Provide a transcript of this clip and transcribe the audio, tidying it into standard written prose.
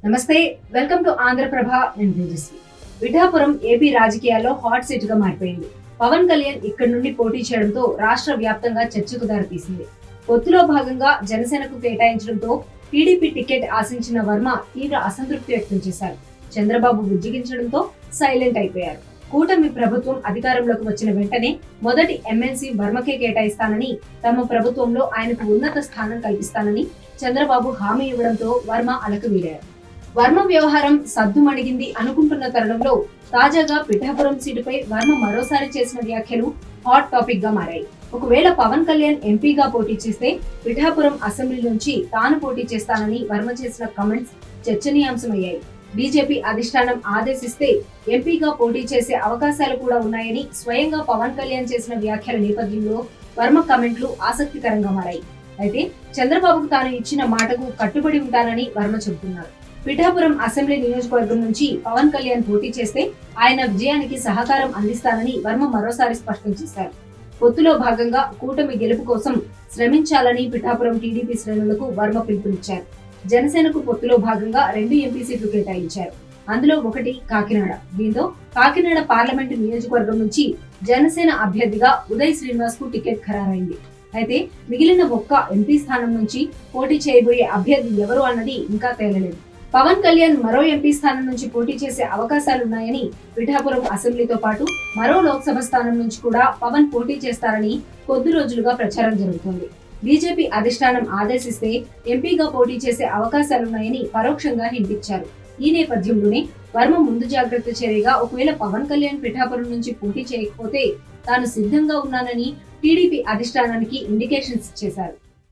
నమస్తే, welcome to Andhra Prabha. నేను Tejaswi. Pithapuram AP రాజకీయాల్లో హాట్ సీట్ గా మారిపోయింది. పవన్ కళ్యాణ్ ఇక్కడి నుండి పోటీ చేయడంతో రాష్ట్ర వ్యాప్తంగా చర్చకు దారితీసింది. పొత్తులో భాగంగా జనసేనకు కేటాయించడంతో టీడీపీ టికెట్ ఆశించిన వర్మ తీవ్ర అసంతృప్తి వ్యక్తం చేశారు. చంద్రబాబు బుజ్జగించడంతో సైలెంట్ అయిపోయారు. కూటమి ప్రభుత్వం అధికారంలోకి వచ్చిన వెంటనే మొదటి ఎమ్మెల్సీ వర్మకే కేటాయిస్తానని, తమ ప్రభుత్వంలో ఆయనకు ఉన్నత స్థానం కల్పిస్తానని చంద్రబాబు హామీ ఇవ్వడంతో వర్మ అలకవీడారు. వర్మ వ్యవహారం సద్దుమణిగింది అనుకుంటున్న తరుణంలో తాజాగా పిఠాపురం సీటుపై వర్మ మరోసారి చేసిన వ్యాఖ్యలు హాట్ టాపిక్ గా మారాయి. ఒకవేళ పవన్ కళ్యాణ్ ఎంపీగా పోటీ చేస్తే పిఠాపురం అసెంబ్లీ నుంచి తాను పోటీ చేస్తానని వర్మ చేసిన కామెంట్స్ చర్చనీయాంశమయ్యాయి. బీజేపీ అధిష్టానం ఆదేశిస్తే ఎంపీగా పోటీ చేసే అవకాశాలు కూడా ఉన్నాయని స్వయంగా పవన్ కళ్యాణ్ చేసిన వ్యాఖ్యల నేపథ్యంలో వర్మ కామెంట్లు ఆసక్తికరంగా మారాయి. అయితే చంద్రబాబుకు తాను ఇచ్చిన మాటకు కట్టుబడి ఉంటానని వర్మ చెబుతున్నారు. పిఠాపురం అసెంబ్లీ నియోజకవర్గం నుంచి పవన్ కళ్యాణ్ పోటీ చేస్తే ఆయన విజయానికి సహకారం అందిస్తానని వర్మ మరోసారి స్పష్టం చేశారు. పొత్తులో భాగంగా కూటమి గెలుపు కోసం శ్రమించాలని పిఠాపురం టీడీపీ శ్రేణులకు వర్మ పిలుపునిచ్చారు. జనసేనకు పొత్తులో భాగంగా 2 ఎంపీ సీట్లు కేటాయించారు. అందులో ఒకటి కాకినాడ. దీంతో కాకినాడ పార్లమెంటు నియోజకవర్గం నుంచి జనసేన అభ్యర్థిగా ఉదయ్ శ్రీనివాస్ కు టికెట్ ఖరారైంది. అయితే మిగిలిన ఒక్క ఎంపీ స్థానం నుంచి పోటీ చేయబోయే అభ్యర్థి ఎవరు అన్నది ఇంకా తేలలేదు. పవన్ కళ్యాణ్ మరో ఎంపీ స్థానం నుంచి పోటీ చేసే అవకాశాలున్నాయని, పిఠాపురం అసెంబ్లీతో పాటు మరో లోక్సభ స్థానం నుంచి కూడా పవన్ పోటీ చేస్తారని కొద్ది రోజులుగా ప్రచారం జరుగుతోంది. బీజేపీ అధిష్టానం ఆదేశిస్తే ఎంపీగా పోటీ చేసే అవకాశాలున్నాయని పరోక్షంగా హింటిచ్చారు. ఈ నేపథ్యంలోనే వర్మ ముందు జాగ్రత్త చర్యగా ఒకవేళ పవన్ కళ్యాణ్ పిఠాపురం నుంచి పోటీ చేయకపోతే తాను సిద్ధంగా ఉన్నానని టీడీపీ అధిష్టానానికి ఇండికేషన్స్ ఇచ్చేశారు.